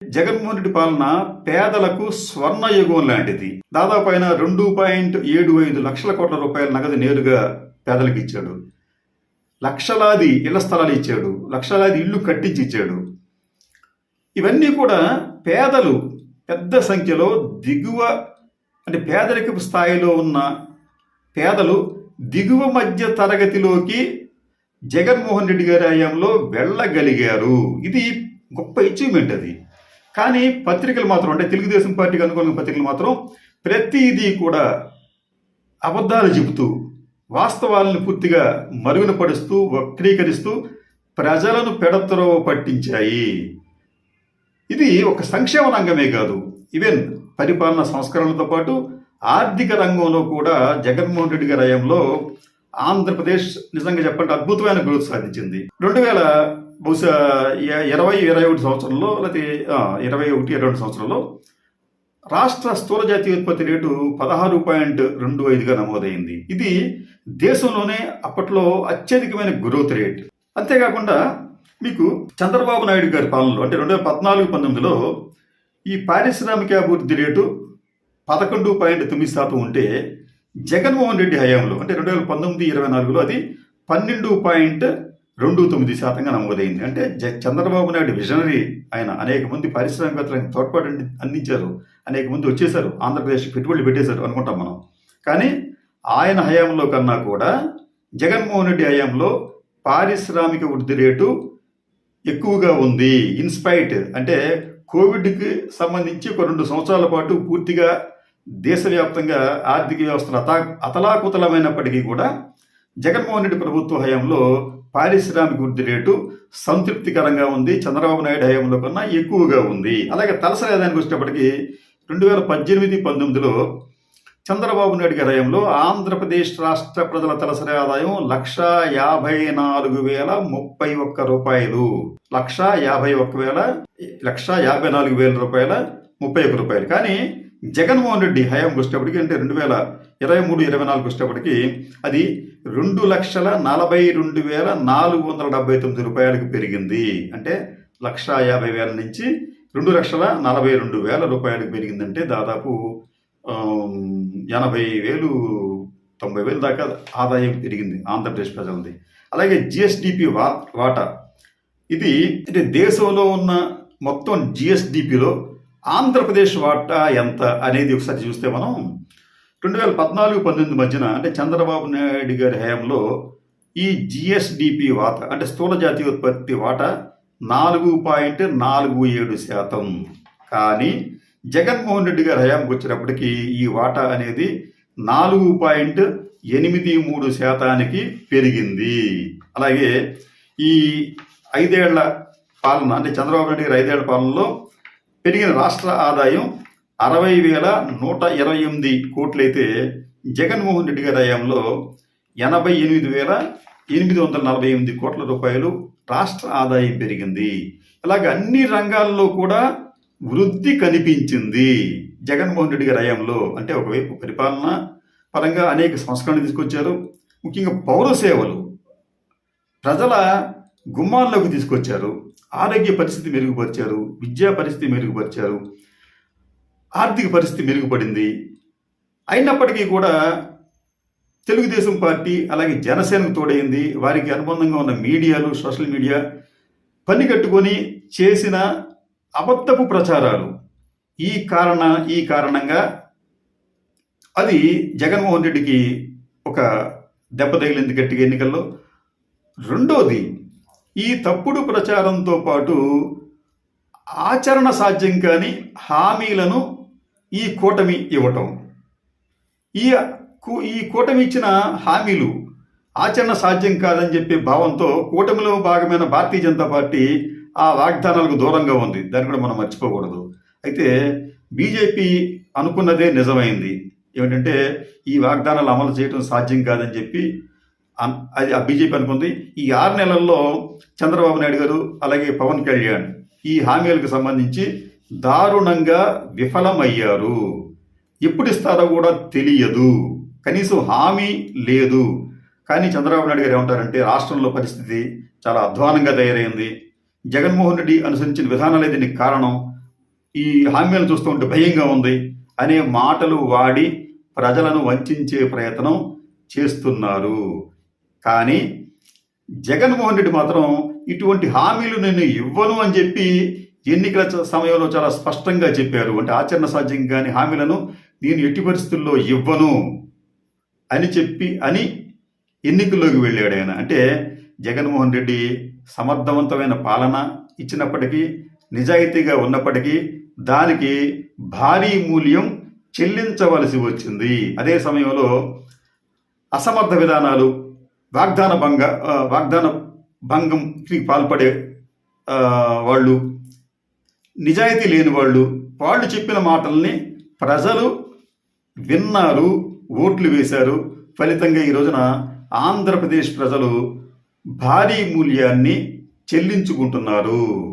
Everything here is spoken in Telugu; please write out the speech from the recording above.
జగన్మోహన్ రెడ్డి పాలన పేదలకు స్వర్ణయుగం లాంటిది. దాదాపు ఆయన 2.75 లక్షల కోట్ల రూపాయల నగదు నేరుగా పేదలకు ఇచ్చాడు. లక్షలాది ఇళ్ల స్థలాలు ఇచ్చాడు. లక్షలాది ఇళ్ళు కట్టించి ఇచ్చాడు. ఇవన్నీ కూడా పేదలు పెద్ద సంఖ్యలో పేదరికపు స్థాయిలో ఉన్న పేదలు దిగువ మధ్య తరగతిలోకి జగన్మోహన్ రెడ్డి గారి హయాంలో వెళ్ళగలిగారు. ఇది గొప్ప అచీవ్మెంట్ అది. కానీ పత్రికలు మాత్రం, అంటే తెలుగుదేశం పార్టీకి అనుకూలంగా పత్రికలు మాత్రం ప్రతిదీ కూడా అబద్ధాలు చెబుతూ వాస్తవాలను పూర్తిగా మరుగున పడుస్తూ వక్రీకరిస్తూ ప్రజలను పెడత్రోవ పట్టించాయి. ఇది ఒక సంక్షేమ రంగమే కాదు, ఈవెన్ పరిపాలన సంస్కరణలతో పాటు ఆర్థిక రంగంలో కూడా జగన్మోహన్ రెడ్డి గారి హయాంలో ఆంధ్రప్రదేశ్ నిజంగా చెప్పంటే అద్భుతమైన గ్రోత్ సాధించింది. 2021 సంవత్సరంలో లేకపోతే 21-22 సంవత్సరంలో రాష్ట్ర స్థూల జాతీయ ఉత్పత్తి రేటు 16.25గా నమోదైంది. ఇది దేశంలోనే అప్పట్లో అత్యధికమైన గ్రోత్ రేట్. అంతేకాకుండా మీకు చంద్రబాబు నాయుడు గారి పాలనలో అంటే 2014-19లో ఈ పారిశ్రామిక అభివృద్ధి రేటు 11.9% ఉంటే జగన్మోహన్ రెడ్డి హయాంలో అంటే 2019-24లో అది 12.29%గా నమోదైంది. అంటే చంద్రబాబు నాయుడు విజనరీ. ఆయన అనేక మంది పారిశ్రామికవేత్తలకు తోడ్పాటు అందించారు. అనేక మంది వచ్చేసారు, ఆంధ్రప్రదేశ్ పెట్టుబడులు పెట్టేశారు అనుకుంటాం మనం. కానీ ఆయన హయాంలో కన్నా కూడా జగన్మోహన్ రెడ్డి హయాంలో పారిశ్రామిక వృద్ధి రేటు ఎక్కువగా ఉంది. ఇన్స్పైట్ అంటే కోవిడ్కి సంబంధించి ఒక 2 సంవత్సరాల పాటు పూర్తిగా దేశవ్యాప్తంగా ఆర్థిక వ్యవస్థలు అతలాకుతలమైనప్పటికీ కూడా జగన్మోహన్ రెడ్డి ప్రభుత్వ హయాంలో పారిశ్రామిక వృద్ధి రేటు సంతృప్తికరంగా ఉంది. చంద్రబాబు నాయుడు హయాంలో కన్నా ఎక్కువగా ఉంది. అలాగే తలసరి ఆదాయానికి వచ్చేటప్పటికి 2018-19లో చంద్రబాబు నాయుడు గారి హయాంలో ఆంధ్రప్రదేశ్ రాష్ట్ర ప్రజల తలసరి ఆదాయం 1,54,031 రూపాయలు. 1,54,031 రూపాయల 31 రూపాయలు. కానీ జగన్మోహన్ రెడ్డి హయాంకి వచ్చేటప్పటికి అంటే 2023-24 వచ్చేటప్పటికి అది 2,42,479 రూపాయలకు పెరిగింది. అంటే 1,50,000 నుంచి 2,42,000 రూపాయలకు పెరిగిందంటే దాదాపు 80,000 90,000 దాకా ఆదాయం పెరిగింది ఆంధ్రప్రదేశ్ ప్రజలది. అలాగే జిఎస్డిపి వాటా, ఇది అంటే దేశంలో ఉన్న మొత్తం జిఎస్డిపిలో ఆంధ్రప్రదేశ్ వాటా ఎంత అనేది ఒకసారి చూస్తే మనం 2014-19 మధ్యన అంటే చంద్రబాబు నాయుడు గారి హయాంలో ఈ జిఎస్డిపి వాటా అంటే స్థూల జాతీయ ఉత్పత్తి వాటా 4.47%. కానీ జగన్మోహన్ రెడ్డి గారి హయాంకి వచ్చినప్పటికీ ఈ వాటా అనేది 4.83%కి పెరిగింది. అలాగే ఈ 5 ఏళ్ల పాలన అంటే చంద్రబాబు నాయుడు గారి 5 ఏళ్ల పాలనలో పెరిగిన రాష్ట్ర ఆదాయం 60,128 కోట్లయితే జగన్మోహన్ రెడ్డి గారి హయాంలో 88,848 కోట్ల రూపాయలు రాష్ట్ర ఆదాయం పెరిగింది. ఇలాగ అన్ని రంగాల్లో కూడా వృద్ధి కనిపించింది జగన్మోహన్ రెడ్డి గారి హయాంలో. అంటే ఒకవైపు పరిపాలన పరంగా అనేక సంస్కరణలు తీసుకొచ్చారు. ముఖ్యంగా పౌర సేవలు ప్రజల గుమ్మాల్లోకి తీసుకొచ్చారు. ఆరోగ్య పరిస్థితి మెరుగుపరిచారు, విద్యా పరిస్థితి మెరుగుపరిచారు, ఆర్థిక పరిస్థితి మెరుగుపడింది. అయినప్పటికీ కూడా తెలుగుదేశం పార్టీ అలాగే జనసేనకు తోడైంది. వారికి అనుబంధంగా ఉన్న మీడియాలు, సోషల్ మీడియా పని కట్టుకొని చేసిన అబద్ధపు ప్రచారాలు ఈ కారణంగా అది జగన్మోహన్ రెడ్డికి ఒక దెబ్బ తగిలింది గట్టిగా ఎన్నికల్లో. రెండోది, ఈ తప్పుడు ప్రచారంతో పాటు ఆచరణ సాధ్యం కాని హామీలను ఈ కూటమి ఇవ్వటం. ఈ కూటమి ఇచ్చిన హామీలు ఆచరణ సాధ్యం కాదని చెప్పే భావంతో కూటమిలో భాగమైన భారతీయ జనతా పార్టీ ఆ వాగ్దానాలకు దూరంగా ఉంది. దాన్ని కూడా మనం మర్చిపోకూడదు. అయితే బీజేపీ అనుకున్నదే నిజమైంది. ఏమిటంటే ఈ వాగ్దానాలు అమలు చేయడం సాధ్యం కాదని చెప్పి అది ఆ బీజేపీ అనుకుంది. ఈ 6 నెలల్లో చంద్రబాబు నాయుడు గారు అలాగే పవన్ కళ్యాణ్ ఈ హామీలకు సంబంధించి దారుణంగా విఫలమయ్యారు. ఎప్పుడు ఇస్తారో కూడా తెలియదు, కనీసం హామీ లేదు. కానీ చంద్రబాబు నాయుడు గారు ఏమంటారంటే రాష్ట్రంలో పరిస్థితి చాలా అధ్వానంగా తయారైంది, జగన్మోహన్ రెడ్డి అనుసరించిన విధానాలే దీనికి కారణం, ఈ హామీలను చూస్తూ ఉంటే భయంగా ఉంది అనే మాటలు వాడి ప్రజలను వంచే ప్రయత్నం చేస్తున్నారు. కానీ జగన్మోహన్ రెడ్డి మాత్రం ఇటువంటి హామీలు నేను ఇవ్వను అని చెప్పి ఎన్నికల సమయంలో చాలా స్పష్టంగా చెప్పారు. అంటే ఆచరణ సాధ్యం కాని హామీలను నేను ఎట్టి పరిస్థితుల్లో ఇవ్వను అని ఎన్నికల్లోకి వెళ్ళాడు ఆయన. అంటే జగన్మోహన్ రెడ్డి సమర్థవంతమైన పాలన ఇచ్చినప్పటికీ, నిజాయితీగా ఉన్నప్పటికీ దానికి భారీ మూల్యం చెల్లించవలసి వచ్చింది. అదే సమయంలో అసమర్థ విధానాలు, వాగ్దాన భంగంకి పాల్పడే వాళ్ళు, నిజాయితీ లేని వాళ్ళు చెప్పిన మాటల్ని ప్రజలు విన్నారు, ఓట్లు వేశారు. ఫలితంగా ఈ రోజున ఆంధ్రప్రదేశ్ ప్రజలు భారీ మూల్యాన్ని చెల్లించుకుంటున్నారు.